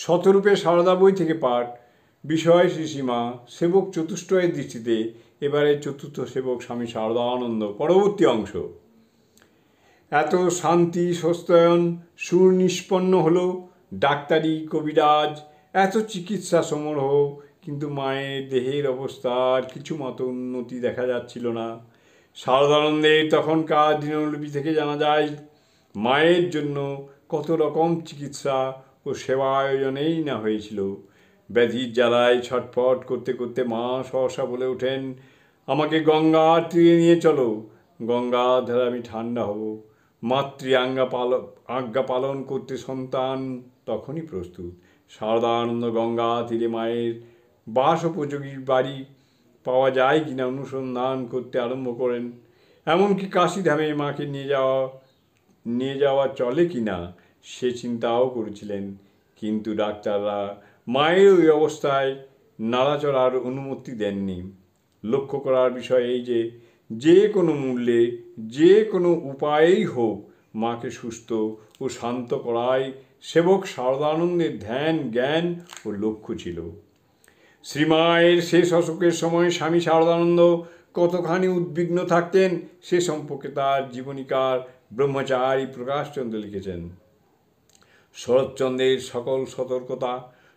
শতরূপে সারদা বই থেকে পাঠ। বিষয় শ্রীসীমা। সেবক চতুষ্টয়ের দৃষ্টিতে এবারে চতুর্থ সেবক স্বামী শারদানন্দ। পরবর্তী অংশ। এত শান্তি স্বস্তায়ন সুনিষ্পন্ন হলো, ডাক্তারি কবিরাজ এত চিকিৎসা সমারোহ, কিন্তু মায়ের দেহের অবস্থার কিছু মতো উন্নতি দেখা যাচ্ছিল না। শারদানন্দের তখনকার দিনলিপি থেকে জানা যায় মায়ের জন্য কত রকম চিকিৎসা ও সেবা আয়োজনেই না হয়েছিল। ব্যাধির জ্বালায় ছটফট করতে করতে মা সহসা বলে ওঠেন, আমাকে গঙ্গার তীরে নিয়ে চলো, গঙ্গার ধারে আমি ঠান্ডা হব। মাতৃ আজ্ঞা পালন করতে সন্তান তখনই প্রস্তুত। শারদানন্দ গঙ্গা তীরে মায়ের বাস উপযোগী বাড়ি পাওয়া যায় কিনা অনুসন্ধান করতে আরম্ভ করেন। এমনকি কাশীধামে মাকে নিয়ে যাওয়া চলে কিনা সে চিন্তাও করেছিলেন। কিন্তু ডাক্তাররা মায়ের ওই অবস্থায় নাড়াচড়ার অনুমতি দেননি। লক্ষ্য করার বিষয় এই যে কোনো মূল্যে যে কোনো উপায়েই হোক মাকে সুস্থ ও শান্ত করাই সেবক শারদানন্দের ধ্যান জ্ঞান ও লক্ষ্য ছিল। শ্রীমায়ের শেষ অসুখের সময় স্বামী শারদানন্দ কতখানি উদ্বিগ্ন থাকতেন সে সম্পর্কে তার জীবনীকার ব্রহ্মচারী প্রকাশচন্দ্র লিখেছেন। শরৎচন্দ্রের সকল সতর্কতা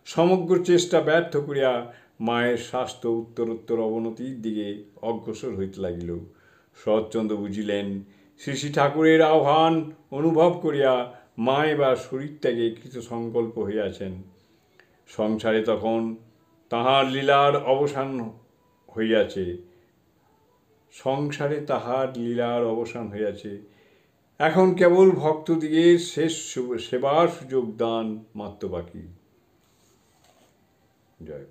সমগ্র চেষ্টা ব্যর্থ করিয়া মায়ের স্বাস্থ্য উত্তরোত্তর অবনতির দিকে অগ্রসর হইতে লাগিল। শরৎচন্দ্র বুঝিলেন শ্রী শ্রী ঠাকুরের আহ্বান অনুভব করিয়া মা এবার শরীরত্যাগে কৃতসংকল্প হইয়াছেন। সংসারে তখন তাহার লীলার অবসান হইয়াছে। এখন কেবল ভক্তদিগের শেষ সেবার সুযোগ দান মাত্র বাকি। জয়।